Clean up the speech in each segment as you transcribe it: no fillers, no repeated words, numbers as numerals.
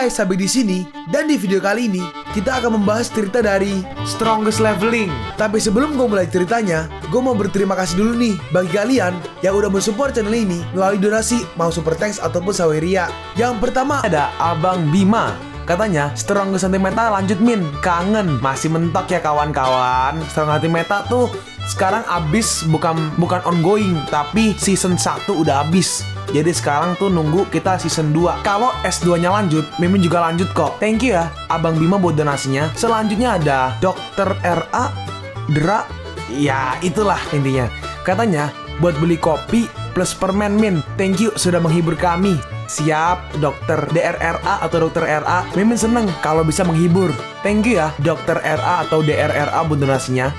guys, sampai di sini. Dan di video kali ini kita akan membahas cerita dari Strongest Leveling. Tapi sebelum gue mulai ceritanya, gue mau berterima kasih dulu nih bagi kalian yang udah mensupport channel ini melalui donasi, mau super thanks ataupun saweria. Yang pertama ada Abang Bima. Katanya, Strongest Anti Meta lanjut Min, kangen. Masih mentok ya kawan-kawan. Strongest Anti Meta tuh sekarang abis, bukan ongoing, tapi season 1 udah abis. Jadi sekarang tuh nunggu kita season 2. Kalau S2-nya lanjut, Mimin juga lanjut kok. Thank you ya Abang Bima buat donasinya. Selanjutnya ada Dr. R.A. Dra. Ya itulah intinya. Katanya buat beli kopi plus permen Min. Thank you sudah menghibur kami. Siap, Dokter DRRA atau Dokter RA. Mimin seneng kalau bisa menghibur. Thank you ya Dokter RA atau DRRA buat donasinya.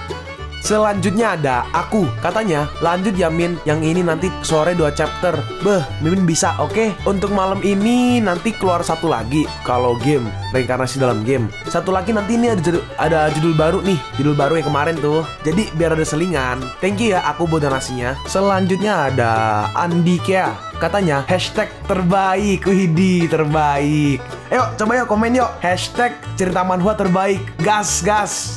Selanjutnya ada aku. Katanya lanjut ya Min, yang ini nanti sore 2 chapter. Beh, Mimin bisa, oke? Untuk malam ini nanti keluar satu lagi. Kalau game, reinkarnasi dalam game. Satu lagi nanti ini ada judul baru nih. Judul baru yang kemarin tuh. Jadi biar ada selingan. Thank you ya aku buat donasinya. Selanjutnya ada Andika. Katanya hashtag terbaik. Widih, terbaik. Ayo coba yuk komen yuk. Hashtag cerita manhwa terbaik. Gas.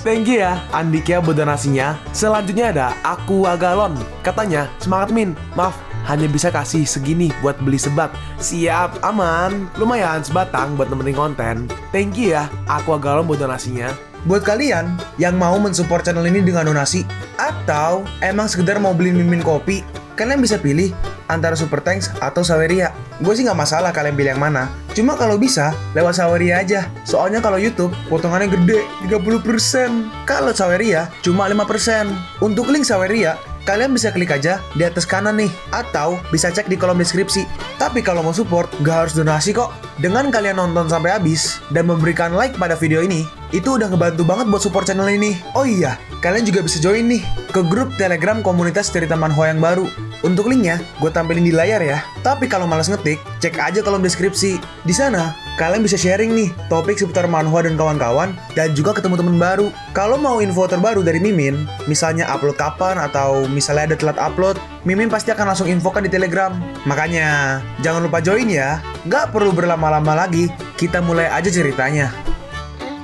Thank you ya Andika buat donasinya. Selanjutnya ada Aqua Galon. Katanya semangat Min, maaf hanya bisa kasih segini buat beli sebat. Siap, aman. Lumayan sebatang buat nemenin konten. Thank you ya Aqua Galon buat donasinya. Buat kalian yang mau mensupport channel ini dengan donasi, atau emang sekedar mau beli Mimin kopi, kalian bisa pilih antara super thanks atau saweria. Gue sih gak masalah kalian pilih yang mana. Cuma kalau bisa lewat saweria aja. Soalnya kalau YouTube potongannya gede 30%. Kalau saweria cuma 5%. Untuk link saweria kalian bisa klik aja di atas kanan nih, atau bisa cek di kolom deskripsi. Tapi kalau mau support, gak harus donasi kok. Dengan kalian nonton sampai habis dan memberikan like pada video ini, itu udah ngebantu banget buat support channel ini. Oh iya, kalian juga bisa join nih ke grup Telegram komunitas cerita manhwa yang baru. Untuk linknya, gue tampilin di layar ya. Tapi kalau malas ngetik, cek aja kolom deskripsi. Di sana, kalian bisa sharing nih topik seputar manhwa dan kawan-kawan, dan juga ketemu teman baru. Kalau mau info terbaru dari Mimin, misalnya upload kapan atau misalnya ada telat upload, Mimin pasti akan langsung infokan di Telegram. Makanya, jangan lupa join ya. Nggak perlu berlama-lama lagi, kita mulai aja ceritanya.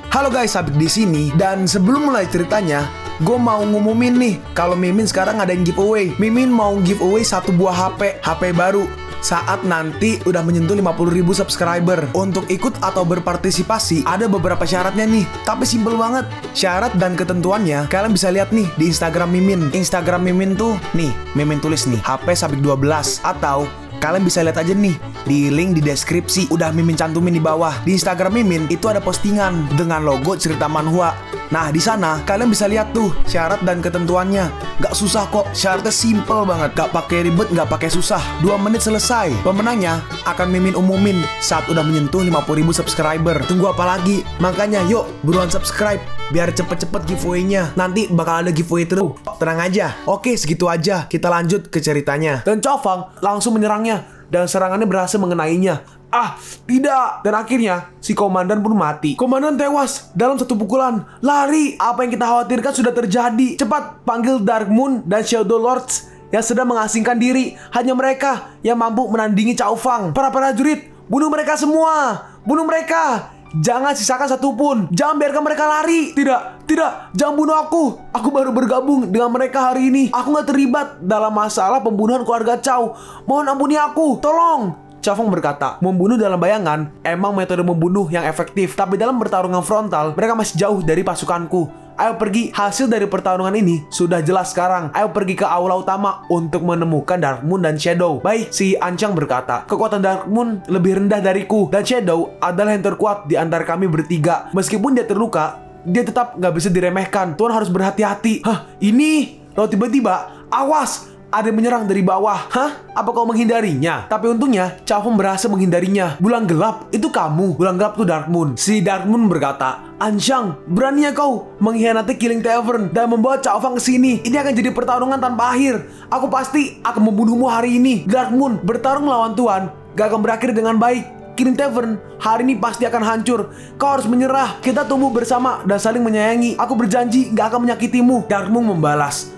Halo guys, Sabik di sini, dan sebelum mulai ceritanya, gue mau ngumumin nih kalau Mimin sekarang ada yang giveaway. Mimin mau giveaway 1 buah HP baru saat nanti udah menyentuh 50.000 subscriber. Untuk ikut atau berpartisipasi ada beberapa syaratnya nih, tapi simple banget. Syarat dan ketentuannya kalian bisa lihat nih di Instagram Mimin. Instagram Mimin tuh nih, Mimin tulis nih HP Sabik 12, atau kalian bisa lihat aja nih di link di deskripsi, udah Mimin cantumin di bawah. Di Instagram Mimin itu ada postingan dengan logo cerita manhwa. Nah di sana kalian bisa lihat tuh syarat dan ketentuannya. Gak susah kok, syaratnya simple banget, gak pakai ribet, gak pakai susah. 2 menit selesai. Pemenangnya akan Mimin umumin saat udah menyentuh 50.000 subscriber. Tunggu apa lagi? Makanya yuk buruan subscribe biar cepet-cepet giveaway-nya. Nanti bakal ada giveaway terus. Tenang aja. Oke, segitu aja. Kita lanjut ke ceritanya. Dan Chao langsung menyerangnya, dan serangannya berhasil mengenainya. Ah, tidak. Dan akhirnya si komandan pun mati. Komandan tewas dalam 1 pukulan. Lari. Apa yang kita khawatirkan sudah terjadi. Cepat panggil Dark Moon dan Shadow Lords yang sedang mengasingkan diri. Hanya mereka yang mampu menandingi Chao Fang. Para prajurit, bunuh mereka semua. Bunuh mereka. Jangan sisakan satupun. Jangan biarkan mereka lari. Tidak, jangan bunuh aku. Aku baru bergabung dengan mereka hari ini. Aku gak terlibat dalam masalah pembunuhan keluarga Chao. Mohon ampuni aku, tolong. Chao Fang berkata, membunuh dalam bayangan emang metode membunuh yang efektif, tapi dalam pertarungan frontal, mereka masih jauh dari pasukanku. Ayo pergi, hasil dari pertarungan ini sudah jelas sekarang. Ayo pergi ke aula utama untuk menemukan Dark Moon dan Shadow. Baik, si Anchang berkata, kekuatan Dark Moon lebih rendah dariku, dan Shadow adalah yang terkuat di antara kami bertiga. Meskipun dia terluka, dia tetap gak bisa diremehkan. Tuan harus berhati-hati. Hah, ini? Lalu tiba-tiba, awas! Ada yang menyerang dari bawah. Hah? Apa kau menghindarinya? Tapi untungnya Chao Fang berhasil menghindarinya. Bulan gelap, itu kamu. Bulan gelap itu Dark Moon. Si Dark Moon berkata, Anshang, beraninya kau mengkhianati Killing Tavern dan membawa Chao Fang ke sini. Ini akan jadi pertarungan tanpa akhir. Aku pasti akan membunuhmu hari ini. Dark Moon, bertarung melawan Tuan gak akan berakhir dengan baik. Killing Tavern hari ini pasti akan hancur. Kau harus menyerah. Kita tumbuh bersama dan saling menyayangi. Aku berjanji gak akan menyakitimu. Dark Moon membalas,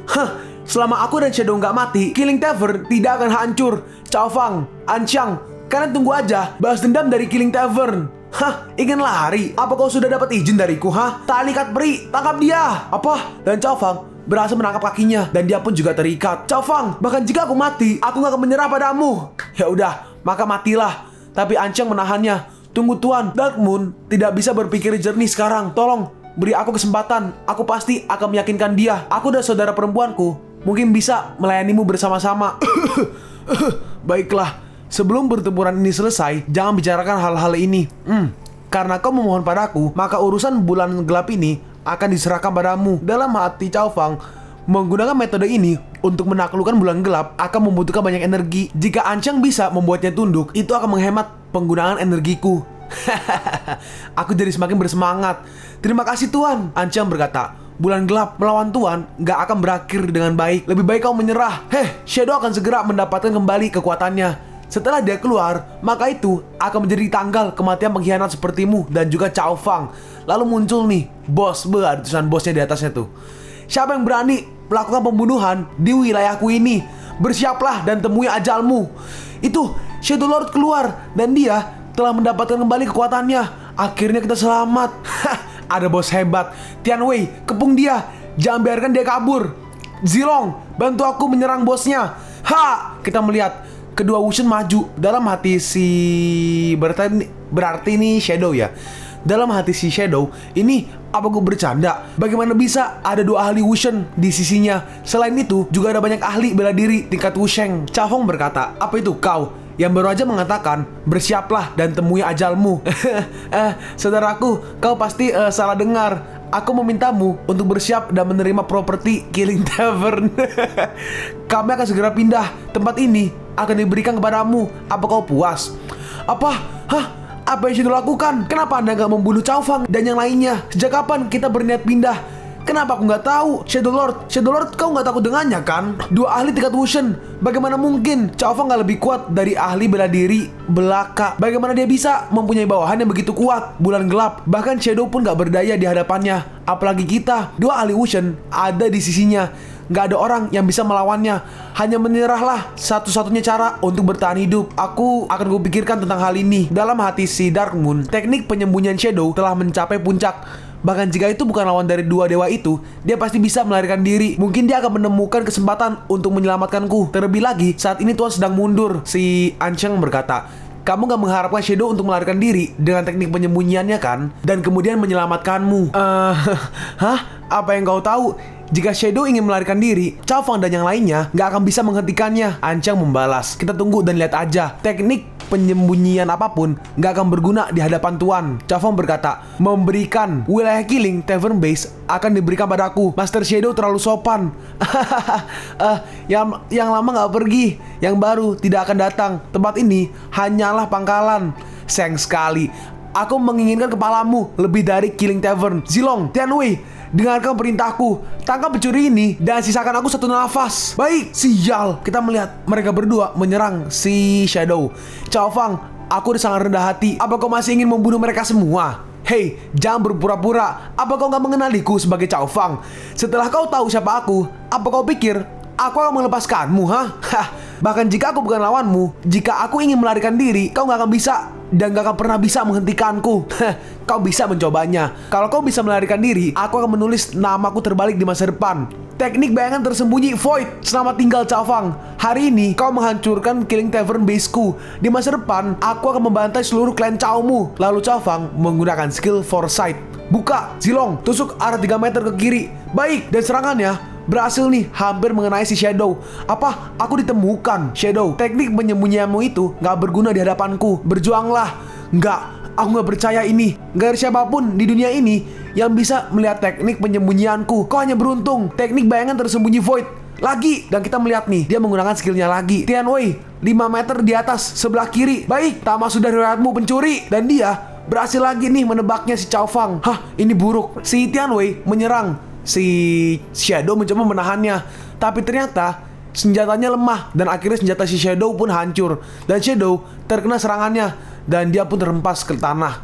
selama aku dan Shadow nggak mati, Killing Tavern tidak akan hancur. Chao Fang, Anshang, kalian tunggu aja balas dendam dari Killing Tavern. Hah, ingin lari? Apa kau sudah dapat izin dariku, hah? Tak ikat peri, tangkap dia! Apa? Dan Cao Fang berhasil menangkap kakinya dan dia pun juga terikat. Cao Fang, bahkan jika aku mati, aku gak akan menyerah padamu. Ya udah, maka matilah. Tapi Ansheng menahannya. Tunggu tuan, Dark Moon tidak bisa berpikir jernih sekarang. Tolong, beri aku kesempatan. Aku pasti akan meyakinkan dia. Aku dan saudara perempuanku mungkin bisa melayanimu bersama-sama. Baiklah. Sebelum pertempuran ini selesai, jangan bicarakan hal-hal ini. Karena kau memohon padaku, maka urusan bulan gelap ini akan diserahkan padamu. Dalam hati Cao Fang, menggunakan metode ini untuk menaklukkan bulan gelap akan membutuhkan banyak energi. Jika Ansheng bisa membuatnya tunduk, itu akan menghemat penggunaan energiku. Aku jadi semakin bersemangat. Terima kasih tuan, Ansheng berkata. Bulan gelap melawan tuan gak akan berakhir dengan baik. Lebih baik kau menyerah. Shadow akan segera mendapatkan kembali kekuatannya. Setelah dia keluar, maka itu akan menjadi tanggal kematian pengkhianat sepertimu dan juga Cao Fang. Lalu muncul nih, bos, ada tulisan bosnya di atasnya tuh. Siapa yang berani melakukan pembunuhan di wilayahku ini? Bersiaplah dan temui ajalmu. Itu, Shadow Lord keluar dan dia telah mendapatkan kembali kekuatannya. Akhirnya kita selamat. Ada bos hebat. Tian Wei, kepung dia. Jangan biarkan dia kabur. Zilong, bantu aku menyerang bosnya. Kita melihat kedua Wushen maju. Dalam hati berarti ini Shadow ya. Dalam hati si Shadow, ini apa gue bercanda? Bagaimana bisa ada dua ahli Wushen di sisinya? Selain itu, juga ada banyak ahli bela diri tingkat Wusheng. Cao Fang berkata, apa itu kau? Yang baru aja mengatakan, bersiaplah dan temui ajalmu. Saudaraku, kau pasti salah dengar. Aku memintamu untuk bersiap dan menerima properti Killing Tavern. Kami akan segera pindah. Tempat ini akan diberikan kepadamu. Apa kau puas? Apa? Apa yang sudah lakukan? Kenapa Anda gak membunuh Cao Fang dan yang lainnya? Sejak kapan kita berniat pindah? Kenapa aku gak tahu? Shadow Lord, kau gak takut dengannya kan? Dua ahli tingkat Wushen. Bagaimana mungkin Cao Fang gak lebih kuat dari ahli bela diri belaka? Bagaimana dia bisa mempunyai bawahan yang begitu kuat? Bulan gelap, bahkan Shadow pun gak berdaya di hadapannya. Apalagi kita, dua ahli Wushen ada di sisinya. Gak ada orang yang bisa melawannya. Hanya menyerahlah satu-satunya cara untuk bertahan hidup. Aku akan kupikirkan tentang hal ini. Dalam hati si Dark Moon, teknik penyembunyian Shadow telah mencapai puncak. Bahkan jika itu bukan lawan dari dua dewa itu, dia pasti bisa melarikan diri. Mungkin dia akan menemukan kesempatan untuk menyelamatkanku. Terlebih lagi, saat ini Tuan sedang mundur. Si Ansheng berkata, kamu gak mengharapkan Shadow untuk melarikan diri dengan teknik penyembunyiannya kan? Dan kemudian menyelamatkanmu. Apa yang kau tahu? Jika Shadow ingin melarikan diri, Cao Fang dan yang lainnya gak akan bisa menghentikannya. Ansheng membalas, kita tunggu dan lihat aja. Teknik penyembunyian apapun gak akan berguna di hadapan Tuan. Cao Fang berkata, memberikan wilayah Killing Tavern Base akan diberikan padaku. Master Shadow terlalu sopan. Yang lama gak pergi, yang baru tidak akan datang. Tempat ini hanyalah pangkalan. Sayang sekali, aku menginginkan kepalamu lebih dari Killing Tavern. Zilong, Tian Wei, dengarkan perintahku. Tangkap pencuri ini dan sisakan aku satu nafas. Baik, sial. Kita melihat mereka berdua menyerang si Shadow. Cao Fang, aku udah sangat rendah hati. Apa kau masih ingin membunuh mereka semua? Hei, jangan berpura-pura. Apa kau gak mengenaliku sebagai Cao Fang? Setelah kau tahu siapa aku, apa kau pikir aku akan melepaskanmu, Bahkan jika aku bukan lawanmu, jika aku ingin melarikan diri, kau gak akan bisa dan gak akan pernah bisa menghentikanku. Kau bisa mencobanya. Kalau kau bisa melarikan diri, aku akan menulis namaku terbalik di masa depan. Teknik bayangan tersembunyi Void. Selamat tinggal Cao Fang. Hari ini kau menghancurkan Killing Tavern Baseku. Di masa depan, aku akan membantai seluruh klan Cao-mu. Lalu Cao Fang menggunakan skill Foresight. Buka, Zilong, tusuk arah 3 meter ke kiri. Baik, dan serangannya berhasil nih, hampir mengenai si Shadow. Apa? Aku ditemukan. Shadow, teknik penyembunyianmu itu gak berguna di hadapanku. Berjuanglah. Enggak, aku gak percaya ini. Gak ada siapapun di dunia ini yang bisa melihat teknik penyembunyianku. Kau hanya beruntung. Teknik bayangan tersembunyi Void. Lagi, dan kita melihat nih, dia menggunakan skillnya lagi. Tian Wei, 5 meter di atas, sebelah kiri. Baik, tamat sudah riwayatmu pencuri. Dan dia berhasil lagi nih menebaknya si Cao Fang. Ini buruk. Si Tian Wei menyerang. Si Shadow mencoba menahannya, tapi ternyata senjatanya lemah dan akhirnya senjata si Shadow pun hancur dan Shadow terkena serangannya dan dia pun terhempas ke tanah.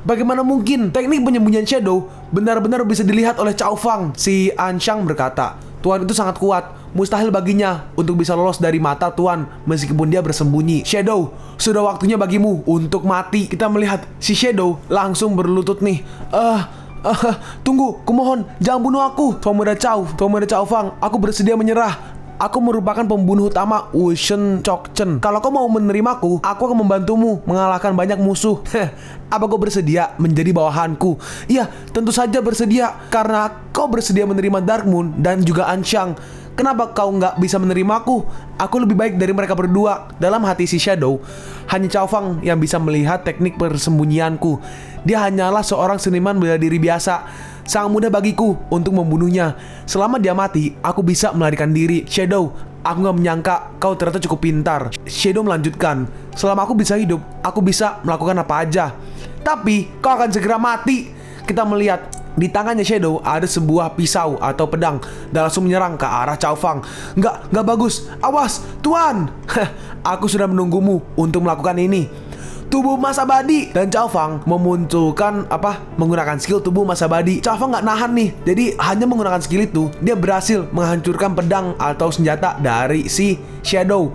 Bagaimana mungkin teknik penyembunyian Shadow benar-benar bisa dilihat oleh Cao Fang? Si Ansheng berkata, Tuan itu sangat kuat. mustahil baginya untuk bisa lolos dari mata Tuan meskipun dia bersembunyi. Shadow, sudah waktunya bagimu untuk mati. Kita melihat si Shadow langsung berlutut nih. Tunggu, kumohon, jangan bunuh aku. Pemuda Cao Fang, aku bersedia menyerah. Aku merupakan pembunuh utama Wushen Chokchen. Kalau kau mau menerimaku, aku akan membantumu mengalahkan banyak musuh. Apa kau bersedia menjadi bawahanku? Iya, tentu saja bersedia. Karena kau bersedia menerima Dark Moon dan juga Anshang. Kenapa kau nggak bisa menerimaku? Aku lebih baik dari mereka berdua. Dalam hati si Shadow, hanya Cao Fang yang bisa melihat teknik persembunyianku. Dia hanyalah seorang seniman bela diri biasa. Sangat mudah bagiku untuk membunuhnya. Selama dia mati, aku bisa melarikan diri. Shadow, aku gak menyangka kau ternyata cukup pintar. Shadow melanjutkan, selama aku bisa hidup, aku bisa melakukan apa aja. Tapi kau akan segera mati. Kita melihat di tangannya Shadow ada sebuah pisau atau pedang dan langsung menyerang ke arah Cao Fang. Nggak bagus. Awas, Tuan. Aku sudah menunggumu untuk melakukan ini. Tubuh Mas Abadi, dan Cao Fang memunculkan menggunakan skill tubuh Mas Abadi. Cao Fang nggak nahan nih, jadi hanya menggunakan skill itu dia berhasil menghancurkan pedang atau senjata dari si Shadow.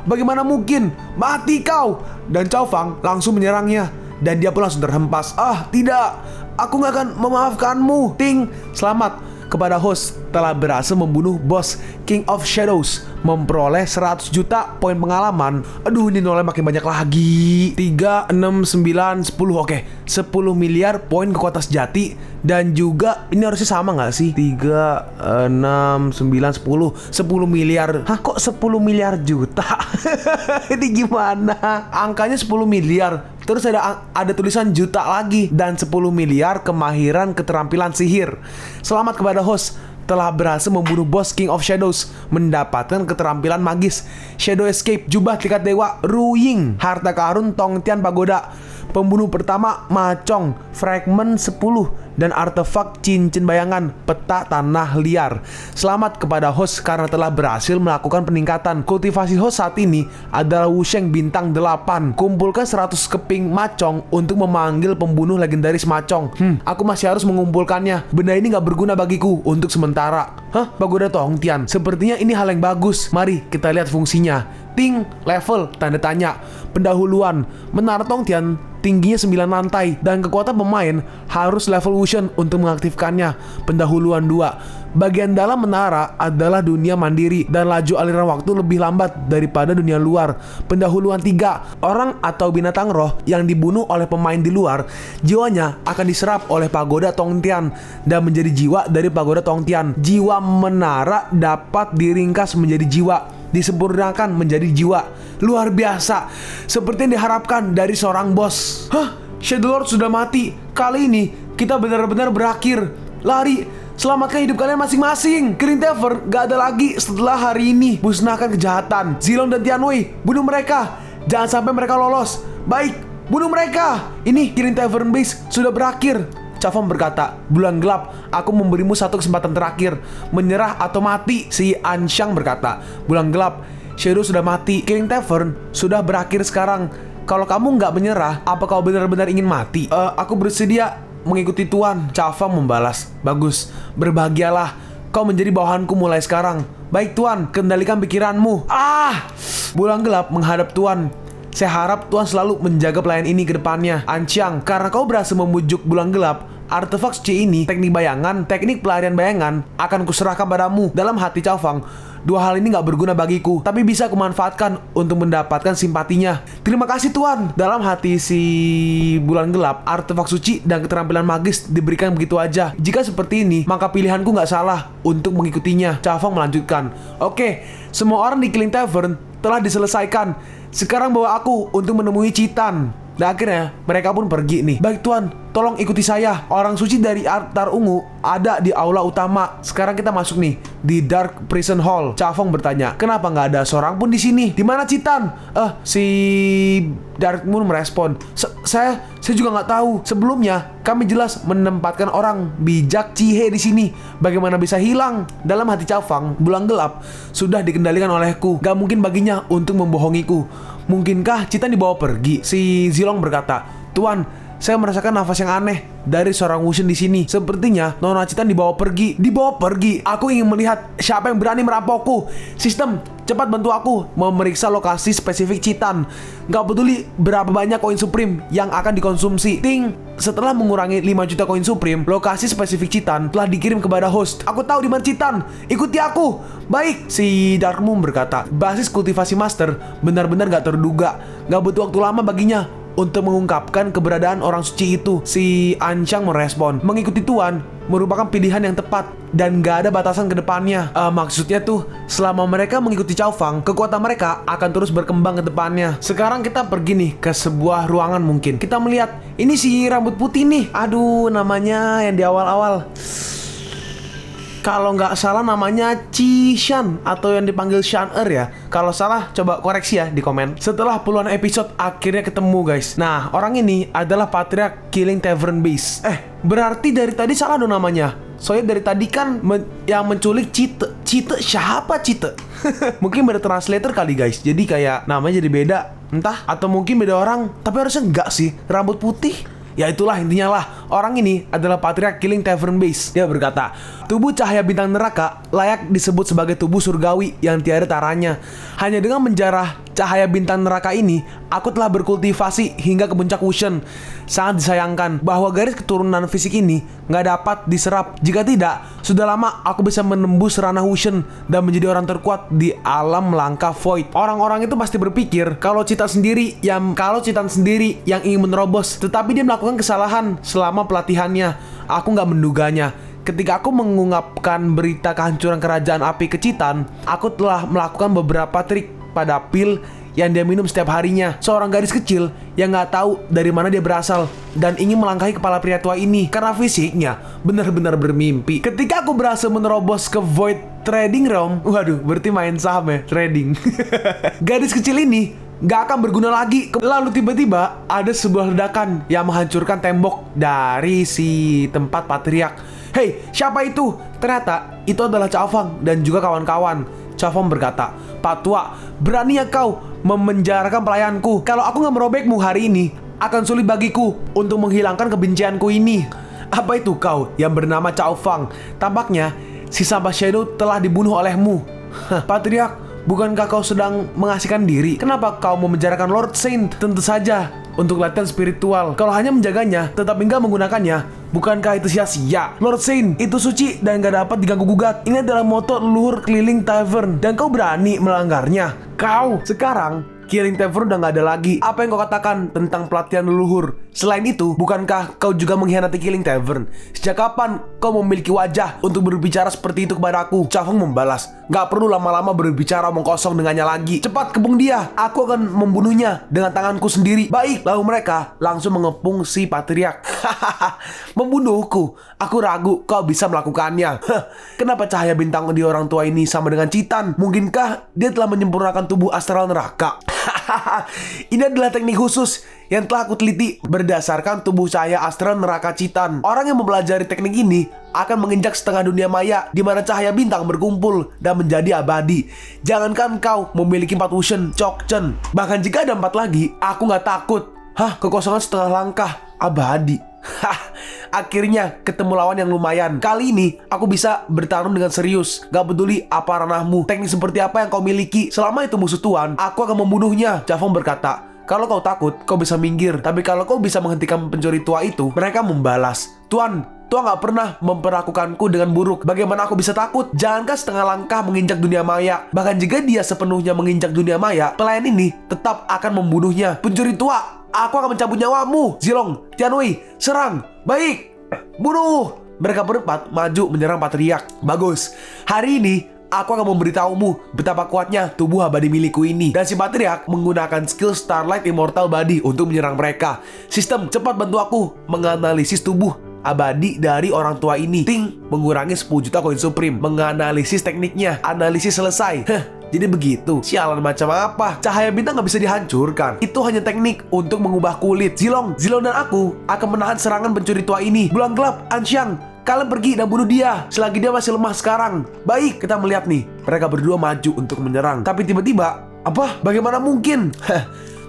Bagaimana mungkin? Mati kau! Dan Cao Fang langsung menyerangnya dan dia pun langsung terhempas. Tidak, aku nggak akan memaafkanmu. Ting, selamat kepada host telah berhasil membunuh bos King of Shadows, memperoleh 100 juta poin pengalaman. Aduh, ini nolnya makin banyak lagi. 3, 6, 9, 10. Oke, 10 miliar poin kekuatan sejati. Dan juga ini harusnya sama gak sih? 3, 6, 9, 10. 10 miliar. Hah, kok 10 miliar juta? Ini gimana? Angkanya 10 miliar. Terus ada tulisan juta lagi. Dan 10 miliar kemahiran keterampilan sihir. Selamat kepada host telah berhasil membunuh bos King of Shadows, mendapatkan keterampilan magis Shadow Escape, jubah tingkat dewa Ruying, harta karun Tongtian Pagoda, pembunuh pertama Ma Chong, fragmen 10, dan artefak cincin bayangan peta tanah liar. Selamat kepada host karena telah berhasil melakukan peningkatan. Kultivasi host saat ini adalah Wusheng bintang 8. Kumpulkan 100 keping Ma Chong untuk memanggil pembunuh legendaris Ma Chong. Aku masih harus mengumpulkannya. Benda ini gak berguna bagiku untuk sementara. Pagoda Tongtian. Sepertinya ini hal yang bagus. Mari kita lihat fungsinya. Ting, level, tanda tanya. Pendahuluan, Menara Tongtian tingginya 9 lantai dan kekuatan pemain harus level Wushen untuk mengaktifkannya. Pendahuluan 2, bagian dalam menara adalah dunia mandiri dan laju aliran waktu lebih lambat daripada dunia luar. Pendahuluan 3, orang atau binatang roh yang dibunuh oleh pemain di luar, jiwanya akan diserap oleh Pagoda Tongtian dan menjadi jiwa dari Pagoda Tongtian. Jiwa menara dapat diringkas menjadi jiwa, disempurnakan menjadi jiwa. Luar biasa, seperti yang diharapkan dari seorang bos. Shadow Lord sudah mati. Kali ini kita benar-benar berakhir. Lari, selamatkan hidup kalian masing-masing. Green Tavern gak ada lagi setelah hari ini. Musnahkan kejahatan. Zilong dan Tianwei, bunuh mereka. Jangan sampai mereka lolos. Baik, bunuh mereka. Ini Green Tavern Base sudah berakhir. Cao Fang berkata, bulan gelap, aku memberimu satu kesempatan terakhir, menyerah atau mati. Si Anshang berkata, bulan gelap, Shadow sudah mati, King Tavern sudah berakhir sekarang. Kalau kamu nggak menyerah, apa kau benar-benar ingin mati? Aku bersedia mengikuti Tuan. Cao Fang membalas, bagus, berbahagialah, kau menjadi bawahanku mulai sekarang. Baik Tuan, kendalikan pikiranmu. Bulan gelap menghadap Tuan. Saya harap Tuan selalu menjaga pelayan ini ke depannya. Anshang, karena kau berhasil membujuk bulan gelap, artefak suci ini, teknik bayangan, teknik pelarian bayangan, akan kuserahkan padamu. Dalam hati Cao Fang, dua hal ini gak berguna bagiku, tapi bisa kumanfaatkan untuk mendapatkan simpatinya. Terima kasih Tuan. Dalam hati si bulan gelap, artefak suci dan keterampilan magis diberikan begitu aja. Jika seperti ini, maka pilihanku gak salah untuk mengikutinya. Cao Fang melanjutkan, oke, semua orang di Killing Tavern telah diselesaikan. Sekarang bawa aku untuk menemui Citan. Dan akhirnya mereka pun pergi nih. Baik Tuan, tolong ikuti saya. Orang suci dari altar ungu ada di aula utama. Sekarang kita masuk nih di Dark Prison Hall. Cao Fang bertanya, kenapa nggak ada seorang pun di sini? Di mana Citan? Si Dark Moon merespon, saya juga nggak tahu. Sebelumnya kami jelas menempatkan orang bijak Cihe di sini. Bagaimana bisa hilang? Dalam hati Cao Fang, bulan gelap sudah dikendalikan olehku. Gak mungkin baginya untuk membohongiku. Mungkinkah Citan dibawa pergi? Si Zilong berkata, Tuan, saya merasakan nafas yang aneh dari seorang Wushen di sini. Sepertinya Nona Citan dibawa pergi. Dibawa pergi. Aku ingin melihat siapa yang berani merampokku. Sistem, cepat bantu aku memeriksa lokasi spesifik Citan. Gak peduli berapa banyak koin Supreme yang akan dikonsumsi. Ting, setelah mengurangi 5 juta koin Supreme, lokasi spesifik Citan telah dikirim kepada host. Aku tahu di mana Citan. Ikuti aku. Baik, si Dark Moon berkata. Basis kultivasi master benar-benar gak terduga. Gak butuh waktu lama baginya untuk mengungkapkan keberadaan orang suci itu. Si Anshang merespon, mengikuti Tuan merupakan pilihan yang tepat dan gak ada batasan ke depannya. Maksudnya tuh, selama mereka mengikuti Cao Fang, kekuatan mereka akan terus berkembang ke depannya. Sekarang kita pergi nih ke sebuah ruangan mungkin. Kita melihat, ini si rambut putih nih. Aduh, namanya yang di awal-awal. Kalau nggak salah namanya Cishan atau yang dipanggil Shan-er ya. Kalau salah coba koreksi ya di komen. Setelah puluhan episode akhirnya ketemu guys. Nah, orang ini adalah Patriarch Killing Tavern Base. Berarti dari tadi salah dong namanya. Soalnya dari tadi kan yang menculik Cite. Cite siapa Cite? Mungkin beda translator kali guys. Jadi kayak namanya jadi beda. Entah, atau mungkin beda orang. Tapi harusnya enggak sih, rambut putih. Ya itulah intinya lah, orang ini adalah Patriarch Killing Tavern Base. Dia berkata, tubuh cahaya bintang neraka layak disebut sebagai tubuh surgawi yang tiada taranya. Hanya dengan menjarah cahaya bintang neraka ini, aku telah berkultivasi hingga ke puncak Wushen. Sangat disayangkan bahwa garis keturunan fisik ini nggak dapat diserap. Jika tidak, sudah lama aku bisa menembus ranah Wushen dan menjadi orang terkuat di alam melangkah Void. Orang-orang itu pasti berpikir kalau Citan sendiri yang ingin menerobos, tetapi dia melakukan kesalahan selama pelatihannya. Aku nggak menduganya. Ketika aku mengungkapkan berita kehancuran kerajaan api ke Citan, aku telah melakukan beberapa trik pada pil yang dia minum setiap harinya. Seorang gadis kecil yang nggak tahu dari mana dia berasal dan ingin melangkahi kepala pria tua ini karena fisiknya benar-benar bermimpi. Ketika aku berhasil menerobos ke Void Trading Realm, waduh, berarti main saham ya, trading. Gadis kecil ini gak akan berguna lagi. Lalu tiba-tiba ada sebuah ledakan yang menghancurkan tembok dari si tempat Patriarch. Hei, siapa itu? Ternyata itu adalah Cao Fang dan juga kawan-kawan. Cao Fang berkata, Pak Tua, beraninya kau memenjarakan pelayanku. Kalau aku gak merobekmu hari ini, akan sulit bagiku untuk menghilangkan kebencianku ini. Apa itu kau yang bernama Cao Fang? Tampaknya si sampah Shadow telah dibunuh olehmu. Patriarch, bukankah kau sedang mengasihkan diri? Kenapa kau memenjarakan Lord Saint? Tentu saja untuk latihan spiritual. Kalau hanya menjaganya, tetapi enggak menggunakannya, bukankah itu sia-sia? Lord Saint itu suci dan gak dapat diganggu-gugat. Ini adalah moto leluhur keliling tavern, dan kau berani melanggarnya. Kau sekarang Killing Tavern udah gak ada lagi. Apa yang kau katakan tentang pelatihan leluhur? Selain itu, bukankah kau juga mengkhianati Killing Tavern? Sejak kapan kau memiliki wajah untuk berbicara seperti itu kepadaku? Cao Fang membalas, gak perlu lama-lama berbicara omong kosong dengannya lagi. Cepat kepung dia, aku akan membunuhnya dengan tanganku sendiri. Baik, lalu mereka langsung mengepung si Patriarch. Membunuhku? Aku ragu kau bisa melakukannya. Kenapa cahaya bintang di orang tua ini sama dengan Citan? Mungkinkah dia telah menyempurnakan tubuh astral neraka? Ini adalah teknik khusus yang telah aku teliti berdasarkan tubuh cahaya astral neraka Citan. Orang yang mempelajari teknik ini akan menginjak setengah dunia maya di mana cahaya bintang berkumpul dan menjadi abadi. Jangankan kau memiliki 4 Wushen, Chokchen, bahkan jika ada 4 lagi, aku nggak takut. Kekosongan setengah langkah abadi. Akhirnya ketemu lawan yang lumayan. Kali ini aku bisa bertarung dengan serius. Gak peduli apa ranahmu, teknik seperti apa yang kau miliki, selama itu musuh Tuan, aku akan membunuhnya. Cao Fang berkata, kalau kau takut, kau bisa minggir. Tapi kalau kau bisa menghentikan pencuri tua itu, mereka membalas, Tuan gak pernah memperlakukanku dengan buruk. Bagaimana aku bisa takut? Jangankan setengah langkah menginjak dunia maya, bahkan jika dia sepenuhnya menginjak dunia maya, pelayan ini tetap akan membunuhnya. Pencuri tua, aku akan mencabut nyawamu. Zilong, Tianwei, serang. Baik, bunuh. Mereka berempat maju menyerang Patriarch. Bagus. Hari ini aku akan memberitahumu betapa kuatnya tubuh abadi milikku ini. Dan si Patriarch menggunakan skill Starlight Immortal Body untuk menyerang mereka. Sistem, cepat bantu aku menganalisis tubuh abadi dari orang tua ini. Ting, mengurangi 10 juta koin Supreme. Menganalisis tekniknya. Analisis selesai. Jadi begitu. Sialan macam apa? Cahaya bintang gak bisa dihancurkan. Itu hanya teknik untuk mengubah kulit. Zilong dan aku akan menahan serangan pencuri tua ini. Bulan gelap, Anshang, kalian pergi dan bunuh dia selagi dia masih lemah sekarang. Baik, kita melihat nih. Mereka berdua maju untuk menyerang. Tapi tiba-tiba, apa? Bagaimana mungkin?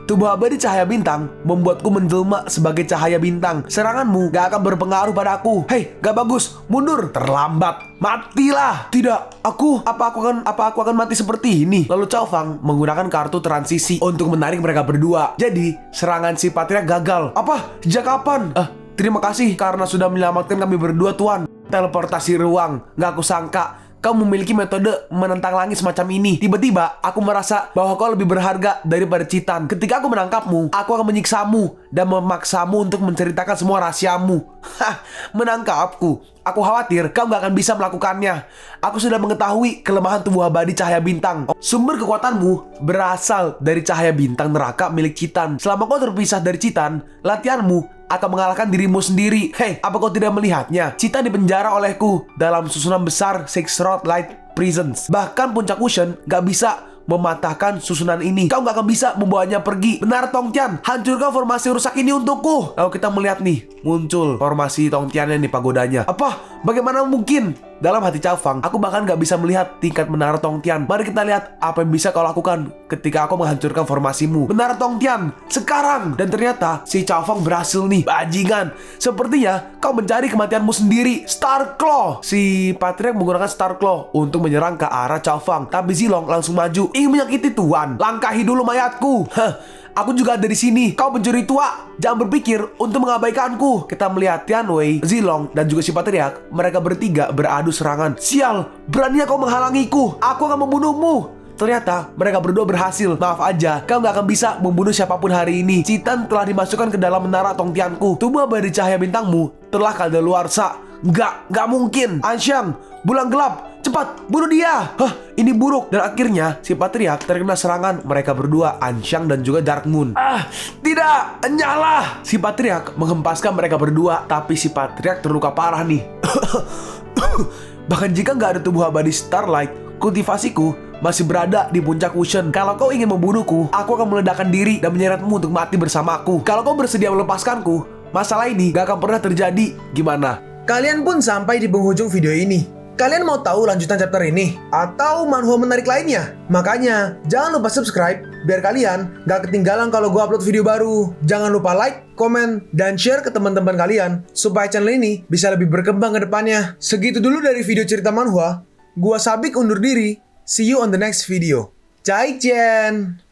Tubuh abadi cahaya bintang membuatku menjelma sebagai cahaya bintang. Seranganmu gak akan berpengaruh padaku. Hei, gak bagus, mundur. Terlambat, matilah. Tidak, apa aku akan mati seperti ini? Lalu Cao Fang menggunakan kartu transisi untuk menarik mereka berdua. Jadi, serangan si Patriark gagal. Apa? Sejak kapan? Terima kasih karena sudah menyelamatkan kami berdua, Tuan. Teleportasi ruang, gak aku sangka kau memiliki metode menentang langit semacam ini. Tiba-tiba, aku merasa bahwa kau lebih berharga daripada Citan. Ketika aku menangkapmu, aku akan menyiksamu dan memaksamu untuk menceritakan semua rahasiamu. Hah, menangkapku? Aku khawatir kau gak akan bisa melakukannya. Aku sudah mengetahui kelemahan tubuh abadi cahaya bintang. Sumber kekuatanmu berasal dari cahaya bintang neraka milik Citan. Selama kau terpisah dari Citan, latihanmu akan mengalahkan dirimu sendiri. Hei, apa kau tidak melihatnya? Citan dipenjara olehku dalam susunan besar Six Road Light Prisons. Bahkan puncak Ocean gak bisa mematahkan susunan ini. Kau gak akan bisa membawanya pergi. Benar, Tongtian, hancurkan formasi rusak ini untukku. Lalu kita melihat nih, muncul formasi Tongtian yang di pagodanya. Apa? Bagaimana mungkin? Dalam hati Cao Fang, aku bahkan gak bisa melihat tingkat menara Tongtian. Mari kita lihat apa yang bisa kau lakukan ketika aku menghancurkan formasimu. Menara Tongtian, sekarang! Dan ternyata si Cao Fang berhasil nih. Bajingan, sepertinya kau mencari kematianmu sendiri. Star Claw! Si Patriark menggunakan Star Claw untuk menyerang ke arah Cao Fang. Tapi Zilong langsung maju. Ingin menyakiti Tuan. Langkahi dulu mayatku. Aku juga ada di sini. Kau pencuri tua. Jangan berpikir untuk mengabaikanku. Kita melihat Tianwei, Zilong, dan juga si Patriark. Mereka bertiga beradu serangan. Sial, beraninya kau menghalangiku. Aku akan membunuhmu. Ternyata mereka berdua berhasil. Maaf aja, kau gak akan bisa membunuh siapapun hari ini. Citan telah dimasukkan ke dalam menara Tongtianku. Tubuh abadi cahaya bintangmu telah kadaluarsa. Gak mungkin. Anxiang, bulan gelap, cepat, bunuh dia. Ini buruk. Dan akhirnya si Patriark terkena serangan mereka berdua, Anxiang dan juga Dark Moon. Tidak, nyala. Si Patriark menghempaskan mereka berdua, tapi si Patriark terluka parah nih. Bahkan jika gak ada tubuh abadi Starlight, kultivasiku masih berada di puncak Ocean. Kalau kau ingin membunuhku, aku akan meledakkan diri dan menyeretmu untuk mati bersamaku. Kalau kau bersedia melepaskanku, masalah ini gak akan pernah terjadi. Gimana? Kalian pun sampai di penghujung video ini. Kalian mau tahu lanjutan chapter ini? Atau manhwa menarik lainnya? Makanya, jangan lupa subscribe biar kalian gak ketinggalan kalau gue upload video baru. Jangan lupa like, komen, dan share ke teman-teman kalian supaya channel ini bisa lebih berkembang ke depannya. Segitu dulu dari video cerita manhwa. Gua Sabik undur diri. See you on the next video. Zaijian!